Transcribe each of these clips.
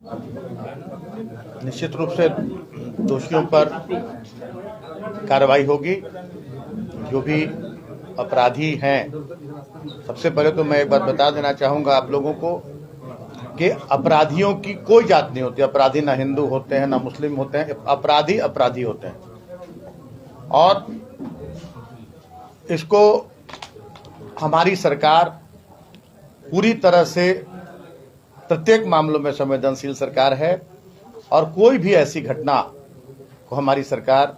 निश्चित रूप से दोषियों पर कार्रवाई होगी। जो भी अपराधी हैं, सबसे पहले तो मैं एक बात बता देना चाहूंगा आप लोगों को कि अपराधियों की कोई जात नहीं होती। अपराधी ना हिंदू होते हैं, ना मुस्लिम होते हैं। अपराधी अपराधी होते हैं और इसको हमारी सरकार पूरी तरह से प्रत्येक मामलों में संवेदनशील सरकार है और कोई भी ऐसी घटना को हमारी सरकार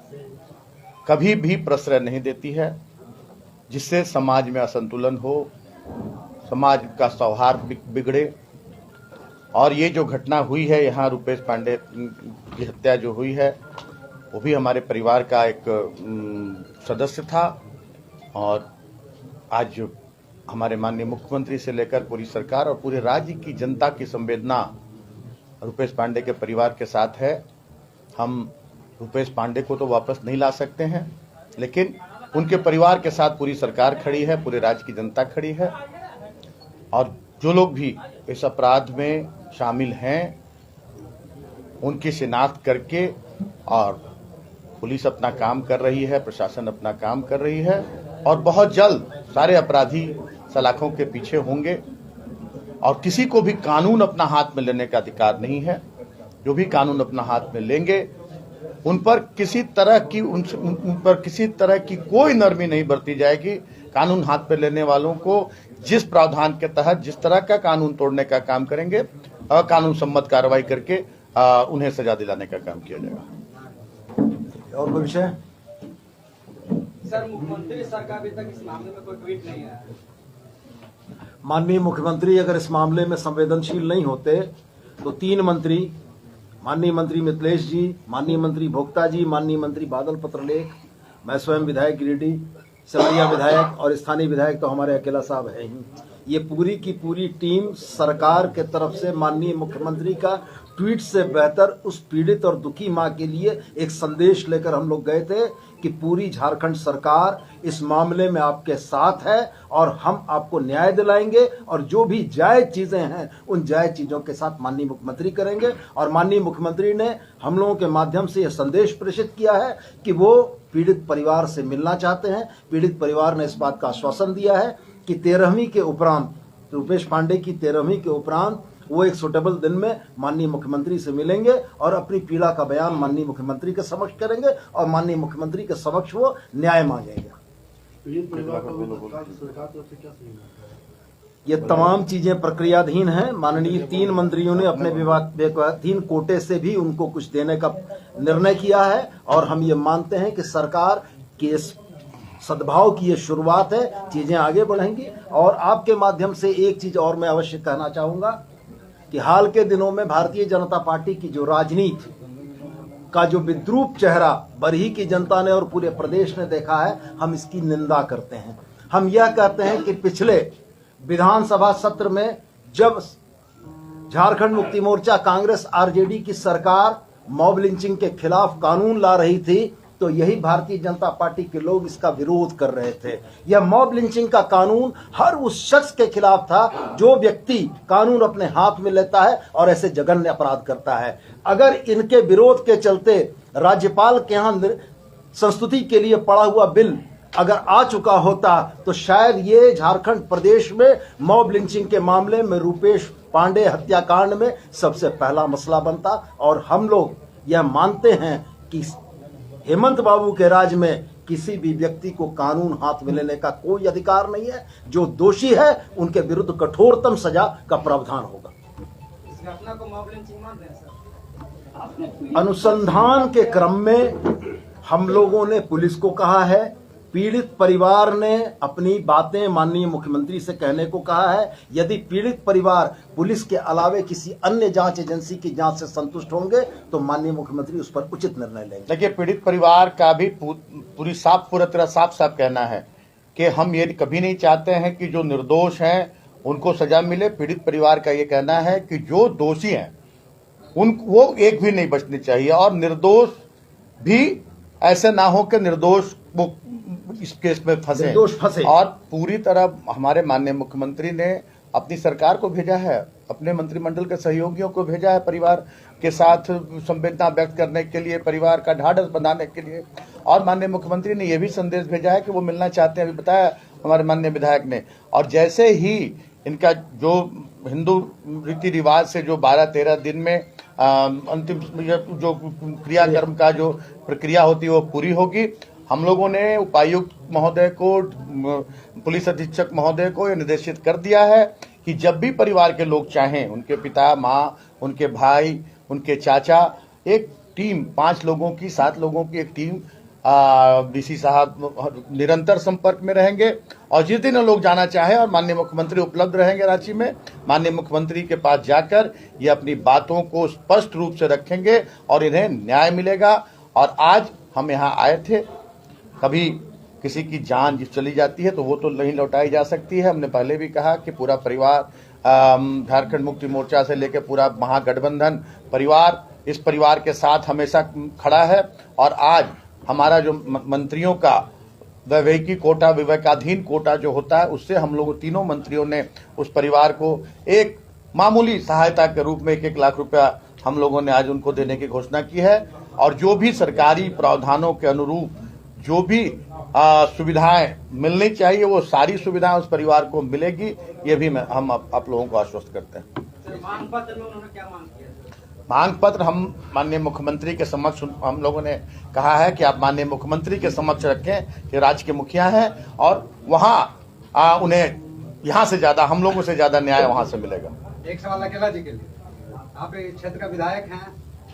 कभी भी प्रश्रय नहीं देती है जिससे समाज में असंतुलन हो, समाज का सौहार्द बिगड़े। और ये जो घटना हुई है यहाँ रुपेश पांडे की हत्या जो हुई है, वो भी हमारे परिवार का एक सदस्य था और आज हमारे माननीय मुख्यमंत्री से लेकर पूरी सरकार और पूरे राज्य की जनता की संवेदना रुपेश पांडे के परिवार के साथ है। हम रुपेश पांडे को तो वापस नहीं ला सकते हैं, लेकिन उनके परिवार के साथ पूरी सरकार खड़ी है, पूरे राज्य की जनता खड़ी है। और जो लोग भी इस अपराध में शामिल हैं, उनकी शिनाख्त करके, और पुलिस अपना काम कर रही है, प्रशासन अपना काम कर रही है और बहुत जल्द सारे अपराधी सलाखों के पीछे होंगे। और किसी को भी कानून अपना हाथ में लेने का अधिकार नहीं है। जो भी कानून अपना हाथ में लेंगे उन पर किसी तरह की कोई नरमी नहीं बरती जाएगी। कानून हाथ में लेने वालों को जिस प्रावधान के तहत जिस तरह का कानून तोड़ने का काम करेंगे, कानून सम्मत कार्रवाई करके उन्हें सजा दिलाने का काम किया जाएगा। और कोई विषय? सर, मुख्यमंत्री सर का अभी तक इस मामले में कोई ट्वीट नहीं आया। माननीय मुख्यमंत्री अगर इस मामले में संवेदनशील नहीं होते तो 3 मंत्री, माननीय मंत्री मिथिलेश जी, माननीय मंत्री भोक्ता जी, माननीय मंत्री बादल पत्रलेख, मैं स्वयं विधायक गिरिडीह, सिमरिया विधायक और स्थानीय विधायक तो हमारे अकेला साहब है ही। ये पूरी की पूरी टीम सरकार के तरफ से माननीय मुख्यमंत्री का ट्वीट से बेहतर उस पीड़ित और दुखी मां के लिए एक संदेश लेकर हम लोग गए थे कि पूरी झारखंड सरकार इस मामले में आपके साथ है और हम आपको न्याय दिलाएंगे और जो भी जायज चीजें हैं उन जायज चीजों के साथ माननीय मुख्यमंत्री करेंगे। और माननीय मुख्यमंत्री ने हम लोगों के माध्यम से यह संदेश प्रेषित किया है कि वो पीड़ित परिवार से मिलना चाहते हैं। पीड़ित परिवार ने इस बात का आश्वासन दिया है कि 13वीं के उपरांत, रुपेश पांडे की 13वीं के उपरांत वो एक सुटेबल दिन में माननीय मुख्यमंत्री से मिलेंगे और अपनी पीड़ा का बयान माननीय मुख्यमंत्री के समक्ष करेंगे और माननीय मुख्यमंत्री के समक्ष वो न्याय मांगेंगे। ये तमाम चीजें प्रक्रियाधीन हैं। माननीय 3 मंत्रियों ने अपने विभागाधीन कोटे से भी उनको कुछ देने का निर्णय किया है और हम ये मानते हैं कि सरकार की इस सद्भाव की ये शुरुआत है, चीजें आगे बढ़ेंगी। और आपके माध्यम से एक चीज और मैं अवश्य कहना चाहूंगा कि हाल के दिनों में भारतीय जनता पार्टी की जो राजनीति का जो विद्रूप चेहरा बरही की जनता ने और पूरे प्रदेश ने देखा है, हम इसकी निंदा करते हैं। हम यह कहते हैं कि पिछले विधानसभा सत्र में जब झारखंड मुक्ति मोर्चा कांग्रेस आरजेडी की सरकार मॉब लिंचिंग के खिलाफ कानून ला रही थी तो यही भारतीय जनता पार्टी के लोग इसका विरोध कर रहे थे। यह मॉब लिंचिंग का कानून हर उस शख्स के खिलाफ था जो व्यक्ति कानून अपने हाथ में लेता है और ऐसे जघन्य अपराध करता है। अगर इनके विरोध के चलते राज्यपाल के यहाँ संस्तुति के लिए पड़ा हुआ बिल अगर आ चुका होता तो शायद ये झारखंड प्रदेश में मॉब लिंचिंग के मामले में रुपेश पांडे हत्याकांड में सबसे पहला मसला बनता। और हम लोग यह मानते हैं कि हेमंत बाबू के राज में किसी भी व्यक्ति को कानून हाथ में लेने का कोई अधिकार नहीं है। जो दोषी है उनके विरुद्ध कठोरतम सजा का प्रावधान होगा। इस घटना को मॉब लिंचिंग मान रहे हैं सर? अनुसंधान के क्रम में हम लोगों ने पुलिस को कहा है, पीड़ित परिवार ने अपनी बातें माननीय मुख्यमंत्री से कहने को कहा है। यदि पीड़ित परिवार पुलिस के अलावे किसी अन्य जांच एजेंसी की जांच से संतुष्ट होंगे तो माननीय मुख्यमंत्री उस पर उचित निर्णय लेंगे। देखिए, पीड़ित परिवार का भी पूरा तरह साफ कहना है कि हम ये कभी नहीं चाहते हैं कि जो निर्दोष हैं उनको सजा मिले। पीड़ित परिवार का ये कहना है कि जो दोषी हैं वो एक भी नहीं बचनी चाहिए और निर्दोष भी ऐसे ना हो कि निर्दोष वो इस केस में फंसे। और पूरी तरह हमारे माननीय मुख्यमंत्री ने अपनी सरकार को भेजा है, अपने मंत्रिमंडल के सहयोगियों को भेजा है परिवार के साथ संवेदना व्यक्त करने के लिए, परिवार का ढाढ़स बनाने के लिए। और माननीय मुख्यमंत्री ने यह भी संदेश भेजा है कि वो मिलना चाहते हैं, अभी बताया हमारे माननीय विधायक ने। और जैसे ही इनका जो हिंदू रीति रिवाज से जो 12-13 दिन में अंतिम जो क्रियाकर्म का जो प्रक्रिया होती है वो पूरी होगी। हम लोगों ने उपायुक्त महोदय को, पुलिस अधीक्षक महोदय को ये निर्देशित कर दिया है कि जब भी परिवार के लोग चाहें, उनके पिता, माँ, उनके भाई, उनके चाचा, एक टीम 5 लोगों की, 7 लोगों की एक टीम डीसी साहब निरंतर संपर्क में रहेंगे। और जिस दिन लोग जाना चाहे और माननीय मुख्यमंत्री उपलब्ध रहेंगे रांची में, माननीय मुख्यमंत्री के पास जाकर ये अपनी बातों को स्पष्ट रूप से रखेंगे और इन्हें न्याय मिलेगा। और आज हम यहाँ आए थे, कभी किसी की जान चली जाती है तो वो तो नहीं लौटाई जा सकती है। हमने पहले भी कहा कि पूरा परिवार, झारखंड मुक्ति मोर्चा से लेकर पूरा महागठबंधन परिवार इस परिवार के साथ हमेशा खड़ा है। और आज हमारा जो मंत्रियों का वैवेकी कोटा, विवेकाधीन कोटा जो होता है, उससे हम लोग तीनों मंत्रियों ने उस परिवार को एक मामूली सहायता के रूप में 1-1 लाख रुपया हम लोगों ने आज उनको देने की घोषणा की है। और जो भी सरकारी प्रावधानों के अनुरूप जो भी सुविधाएं मिलनी चाहिए, वो सारी सुविधाएं उस परिवार को मिलेगी, ये भी हम आप लोगों को आश्वस्त करते हैं। मांग पत्र में उन्होंने क्या मांग किया? मांग पत्र हम माननीय मुख्यमंत्री के समक्ष हम लोगों ने कहा है कि आप माननीय मुख्यमंत्री के समक्ष रखें कि राज्य के मुखिया हैं और वहां उन्हें यहाँ से ज्यादा, हम लोगों से ज्यादा न्याय वहां से मिलेगा। एक सवाल अकेला जी के लिए, आप इस क्षेत्र का विधायक हैं,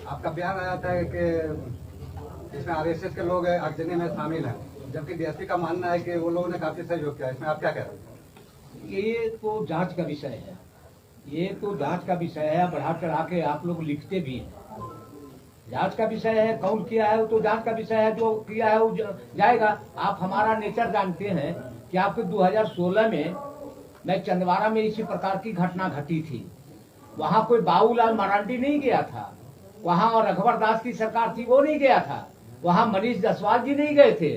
आपका बयान आया था कि इसमें आरएसएस के लोग आगजनी में शामिल हैं, जबकि डीएसपी का मानना है कि वो लोगों ने काफी सहयोग किया, इसमें आप क्या कह रहे हैं? ये तो जांच का विषय है, ये तो जांच का विषय है। बढ़ा चढ़ा के आप लोग लिखते भी हैं, जांच का विषय है। कौन किया है वो तो जांच का विषय है, जो किया है वो जाएगा। आप हमारा नेचर जानते हैं कि आपके 2016 में मैं चंदवारा में इसी प्रकार की घटना घटी थी। वहाँ कोई बाबूलाल मरांडी नहीं गया था, वहाँ और रघुवर दास की सरकार थी वो नहीं गया था, वहाँ मनीष जायसवाल जी नहीं गए थे,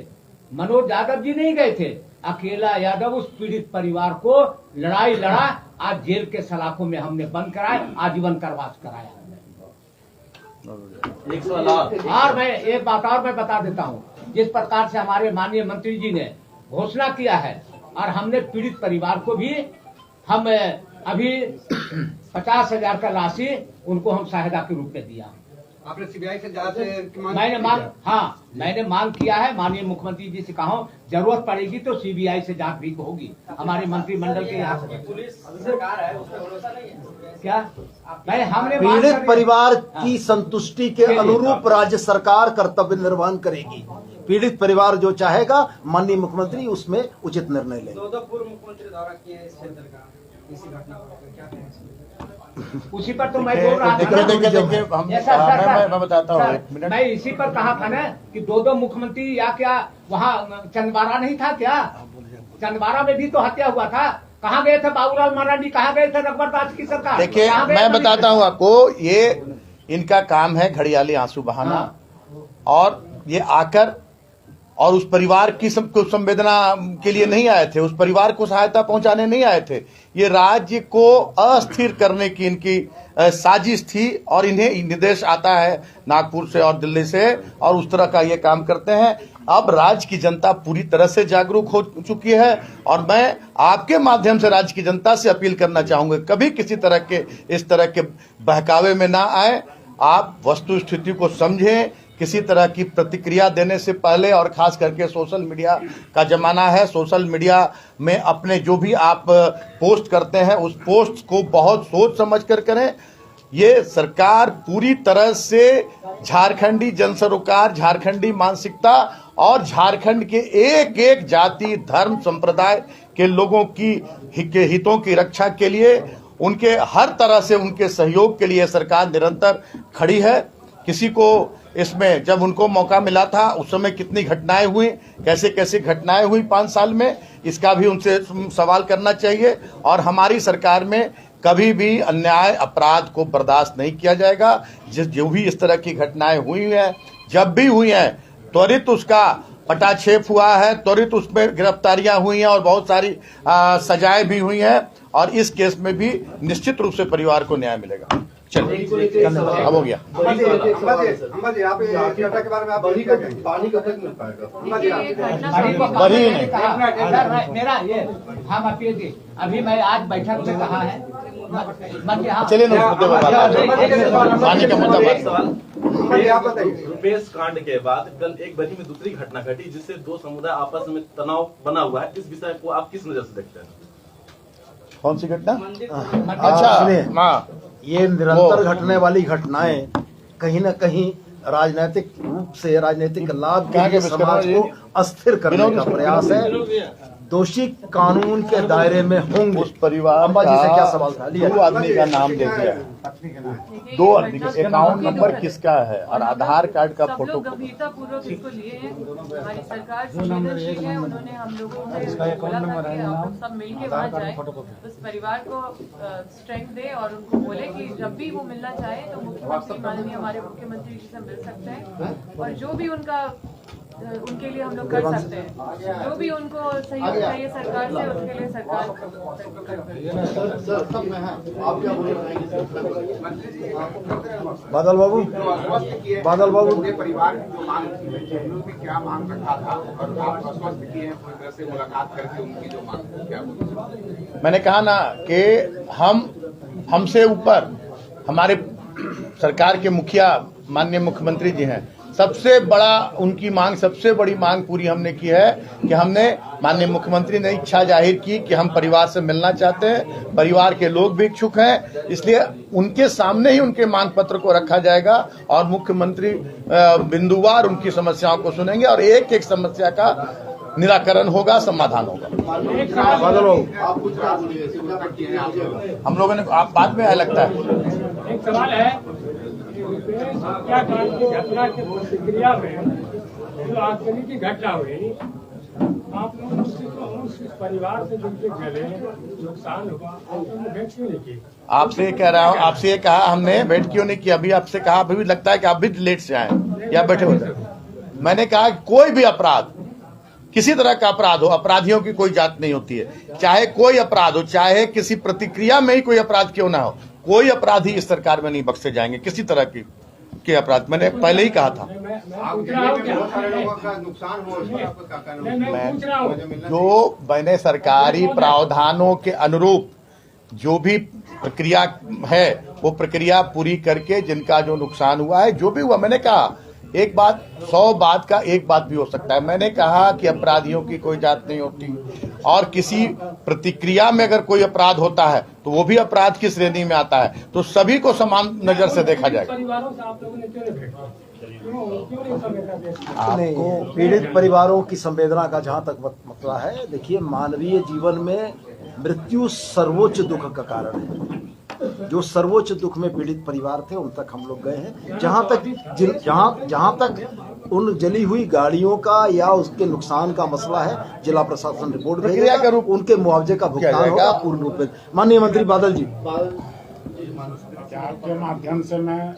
मनोज यादव जी नहीं गए थे। अकेला यादव उस पीड़ित परिवार को लड़ाई लड़ा, आज जेल के सलाखों में हमने बंद कराया, आजीवन कारावास कराया। और मैं एक बात और मैं बता देता हूँ, जिस प्रकार से हमारे माननीय मंत्री जी ने घोषणा किया है और हमने पीड़ित परिवार को भी हम अभी 50,000 का राशि उनको हम सहायता के रूप में दिया। आपने सीबीआई से जांच की मांग मैंने मांग किया है, माननीय मुख्यमंत्री जी से कहा जरूरत पड़ेगी तो सीबीआई से जांच भी होगी। हमारे मंत्रिमंडल के यहाँ से पुलिस सरकार है, उसमें भरोसा नहीं है क्या भाई, हमने पीड़ित परिवार की संतुष्टि के अनुरूप राज्य सरकार कर्तव्य निर्वहन करेगी। पीड़ित परिवार जो चाहेगा, माननीय मुख्यमंत्री उसमें उचित निर्णय लेंगे। 2 पूर्व मुख्यमंत्री दौरा किए इस क्षेत्र का, इसी घटना को क्या कहें? उसी पर तो मैं बोल रहा था ना। मैं बताता हूँ, एक मिनट। मैं इसी पर कहा था ना कि 2 मुख्यमंत्री या क्या वहाँ चंदवारा नहीं था क्या? चंदवारा में भी तो हत्या हुआ था। कहाँ गए थे बाबूलाल मरांडी, कहाँ गए थे रघुवर दास की सरकार? देखिए, मैं बताता हूँ आपको, ये इनका काम है घड़ियाली आंसू बहाना। और ये आकर और उस परिवार की सबको संवेदना के लिए नहीं आए थे, उस परिवार को सहायता पहुंचाने नहीं आए थे। ये राज्य को अस्थिर करने की इनकी साजिश थी और इन्हें निर्देश आता है नागपुर से और दिल्ली से, और उस तरह का ये काम करते हैं। अब राज्य की जनता पूरी तरह से जागरूक हो चुकी है और मैं आपके माध्यम से राज्य की जनता से अपील करना चाहूंगा, कभी किसी तरह के इस तरह के बहकावे में ना आए। आप वस्तु स्थिति को समझें, किसी तरह की प्रतिक्रिया देने से पहले, और खास करके सोशल मीडिया का जमाना है, सोशल मीडिया में अपने जो भी आप पोस्ट करते हैं उस पोस्ट को बहुत सोच समझ कर करें। ये सरकार पूरी तरह से झारखंडी जनसरोकार, झारखंडी मानसिकता और झारखंड के एक एक जाति, धर्म, संप्रदाय के लोगों की हितों की रक्षा के लिए, उनके हर तरह से उनके सहयोग के लिए सरकार निरंतर खड़ी है। किसी को इसमें जब उनको मौका मिला था उस समय कितनी घटनाएं हुई, कैसे कैसे घटनाएं हुई 5 साल में, इसका भी उनसे सवाल करना चाहिए। और हमारी सरकार में कभी भी अन्याय, अपराध को बर्दाश्त नहीं किया जाएगा। जो भी इस तरह की घटनाएं हुई हैं, जब भी हुई हैं, त्वरित उसका पटाक्षेप हुआ है, त्वरित उसमें गिरफ्तारियां हुई हैं और बहुत सारी सजाएं भी हुई हैं, और इस केस में भी निश्चित रूप से परिवार को न्याय मिलेगा। चलिए, अब हो गया। अम्बा जी, आप ये घटना के बारे में आप यही कहेंगे? पानी कब तक मिल पाएगा? अम्बा जी, बरी नहीं। मेरा ये हम अपील अभी मैं आज बैठक में कहा है, चलिए ना उस मुद्दे पर बात करते हैं। पानी का मुद्दा एक सवाल आप बताइए। रुपेश कांड के बाद कल एक बरी में दूसरी घटना घटी जिससे दो समुदाय आपस में तनाव बना हुआ है। इस विषय को आप किस नजर से देखते हैं? कौन सी घटना? सुनिए, अच्छा, ये निरंतर घटने वाली घटनाएं कहीं न कहीं राजनीतिक रूप से राजनीतिक लाभ के लिए समाज को अस्थिर करने का प्रयास है। दोषी कानून के दायरे में होंगे। उस परिवार अम्बा जी से क्या सवाल था? दो आदमी का नाम दे दिया है, दो आदमी का अकाउंट नंबर किसका है और आधार कार्ड का सब फोटो। लोग गंभीरता पूर्वक इसको लिए हैं। हमारी सरकार संवेदनशील है। उन्होंने हम लोगों से बोला था कि हम सब मिलके वहाँ जाए, उस परिवार को स्ट्रेंथ दे और उनको बोले कि जब भी वो मिलना चाहे तो मुख्यमंत्री माननीय हमारे मुख्यमंत्री जी से मिल सकते हैं, और जो भी उनके लिए हम लोग कर सकते हैं, जो भी उनको सहयोग चाहिए सरकार से, उसके लिए सरकार बादल बाबू परिवार की जो मांग थी, उन्होंने क्या मांग रखा था और आप आश्वस्त किए हैं पूरी तरह से मुलाकात करके उनकी जो मांग थी क्या बोली? मैंने कहा ना कि हमसे ऊपर हमारे सरकार के मुखिया माननीय मुख्यमंत्री जी हैं, सबसे बड़ी मांग पूरी हमने की है कि हमने माननीय मुख्यमंत्री ने इच्छा जाहिर की कि हम परिवार से मिलना चाहते हैं, परिवार के लोग भी इच्छुक हैं, इसलिए उनके सामने ही उनके मांग पत्र को रखा जाएगा और मुख्यमंत्री बिंदुवार उनकी समस्याओं को सुनेंगे और एक एक समस्या का निराकरण होगा, समाधान होगा। बादल बाबू, हम लोगों ने बाद में लगता है एक सवाल है, हत्याकांड की घटना की प्रतिक्रिया में जो आगजनी की घटना हुई, आप लोग उस परिवार से जिनके गले नुकसान हुआ उन्होंने भेंट क्यों नहीं की? आपसे कह रहा हूँ, आपसे ये कहा हमने भेंट क्यों नहीं किया? अभी आपसे कहा, अभी भी लगता है कि आप भी लेट से आए या बैठे होते हैं। मैंने कहा कि कोई भी अपराध, किसी तरह का अपराध हो, अपराधियों की कोई जात नहीं होती है। चाहे कोई अपराध हो, चाहे किसी प्रतिक्रिया में ही कोई अपराध क्यों ना हो, कोई अपराधी इस सरकार में नहीं बख्शे जाएंगे किसी तरह के अपराध। मैंने पहले ही कहा था। जो मैंने सरकारी प्रावधानों के अनुरूप जो भी प्रक्रिया है वो प्रक्रिया पूरी करके जिनका जो नुकसान हुआ है, जो भी हुआ, मैंने कहा एक बात 100 बात का एक बात भी हो सकता है। मैंने कहा कि अपराधियों की कोई जात नहीं होती और किसी प्रतिक्रिया में अगर कोई अपराध होता है तो वो भी अपराध की श्रेणी में आता है, तो सभी को समान नजर से देखा जाएगा। आपको पीड़ित परिवारों की संवेदना का जहां तक मसला है, देखिए, मानवीय जीवन में मृत्यु सर्वोच्च दुख का कारण है। जो सर्वोच्च दुख में पीड़ित परिवार थे उन तक हम लोग गए हैं। जहां तक उन जली हुई गाड़ियों का या उसके नुकसान का मसला है, जिला प्रशासन रिपोर्ट भेजेगा, उनके मुआवजे का भुगतान होगा पूर्ण रूप में। माननीय मंत्री बादल जी, आपके माध्यम से मैं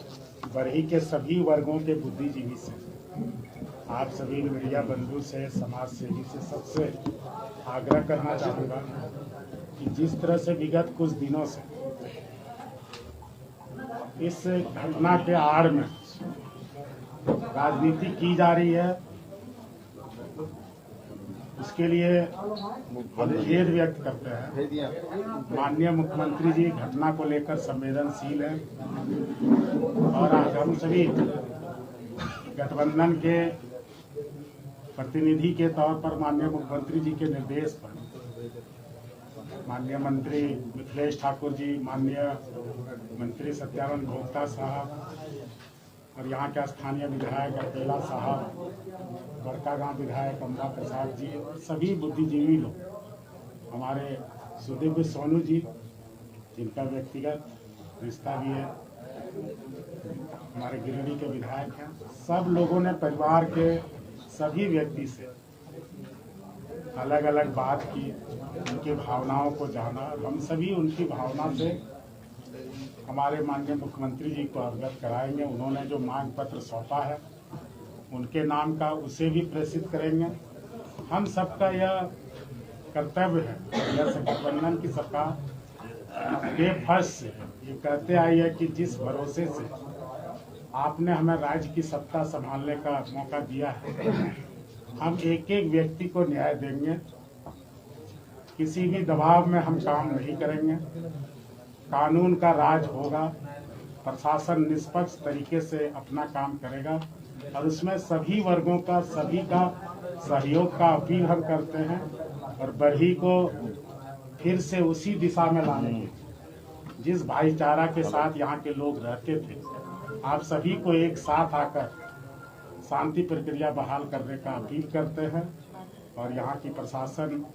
बरही के सभी वर्गों के बुद्धिजीवी से, आप सभी मीडिया बंधु से, समाज सेवी से, सबसे आग्रह करना चाहूँगा कि जिस तरह से विगत कुछ दिनों से इस घटना के आड़ में राजनीति की जा रही है, उसके लिए हम खेद व्यक्त करते हैं। माननीय मुख्यमंत्री जी घटना को लेकर संवेदनशील हैं और आज हम सभी गठबंधन के प्रतिनिधि के तौर पर माननीय मुख्यमंत्री जी के निर्देश पर माननीय मंत्री मिथिलेश ठाकुर जी, माननीय मंत्री सत्यानंद भोक्ता साहब और यहाँ के स्थानीय विधायक अकेला साहब, बड़कागांव विधायक अम्बा प्रसाद जी, सभी बुद्धिजीवी लोग, हमारे सुदीप सोनू जी जिनका व्यक्तिगत रिश्ता भी है, हमारे गिरिडीह के विधायक हैं, सब लोगों ने परिवार के सभी व्यक्ति से अलग अलग बात की, उनकी भावनाओं को जाना। हम सभी उनकी भावना से हमारे माननीय मुख्यमंत्री जी को अवगत कराएंगे। उन्होंने जो मांग पत्र सौंपा है उनके नाम का उसे भी प्रेषित करेंगे। हम सबका यह कर्तव्य है, यह गठबंधन की सरकार बेफर्ज से ये कहते आई है कि जिस भरोसे से आपने हमें राज्य की सत्ता संभालने का मौका दिया है, हम एक एक व्यक्ति को न्याय देंगे, किसी भी दबाव में हम काम नहीं करेंगे, कानून का राज होगा, प्रशासन निष्पक्ष तरीके से अपना काम करेगा और उसमें सभी वर्गों का, सभी का सहयोग का अपील हम करते हैं और बढ़ी को फिर से उसी दिशा में लाने की जिस भाईचारा के साथ यहाँ के लोग रहते थे, आप सभी को एक साथ आकर शांति प्रक्रिया बहाल करने का अपील करते हैं। और यहाँ की प्रशासन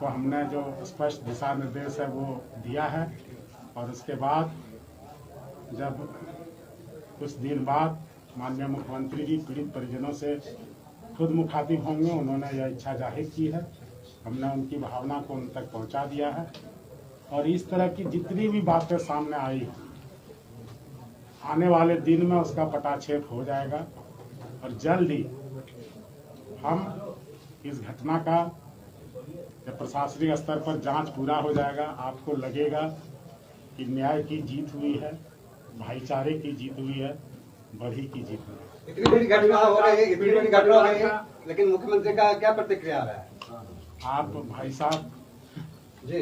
को हमने जो स्पष्ट दिशा निर्देश है वो दिया है और उसके बाद जब कुछ दिन बाद माननीय मुख्यमंत्री जी पीड़ित परिजनों से खुद मुखातिब होंगे, उन्होंने यह इच्छा जाहिर की है, हमने उनकी भावना को उन तक पहुंचा दिया है और इस तरह की जितनी भी बातें सामने आई हैं, आने वाले दिन में उसका पटाक्षेप हो जाएगा और जल्द ही हम इस घटना का जब प्रशासनिक स्तर पर जांच पूरा हो जाएगा, आपको लगेगा कि न्याय की जीत हुई है, भाईचारे की जीत हुई है, बढ़ी की जीत हुई है। इतनी बड़ी घटना हो रही है, इतनी बड़ी घटना हो रही है, लेकिन मुख्यमंत्री का क्या प्रतिक्रिया आ रहा है? आप भाई साहब जी,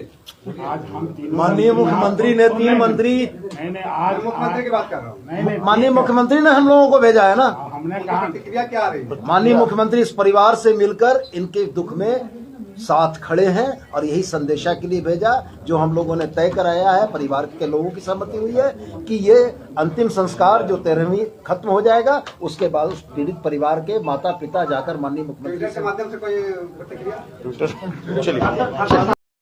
आज हम तीनों माननीय मुख्यमंत्री ने 3 मंत्री, नहीं आज मुख्यमंत्री की बात कर रहा हूँ। नहीं माननीय मुख्यमंत्री ने हम लोगों को भेजा है ना। हमने कहा प्रतिक्रिया क्या आ रही है? माननीय मुख्यमंत्री इस परिवार से मिलकर इनके दुख में साथ खड़े हैं और यही संदेशा के लिए भेजा जो हम लोगों ने तय कराया है। परिवार के लोगों की सहमति हुई है कि ये अंतिम संस्कार जो 13वीं खत्म हो जाएगा, उसके बाद उस पीड़ित परिवार के माता पिता जाकर माननीय मुख्यमंत्री ट्विटर के माध्यम से कोई प्रतिक्रिया? चलिए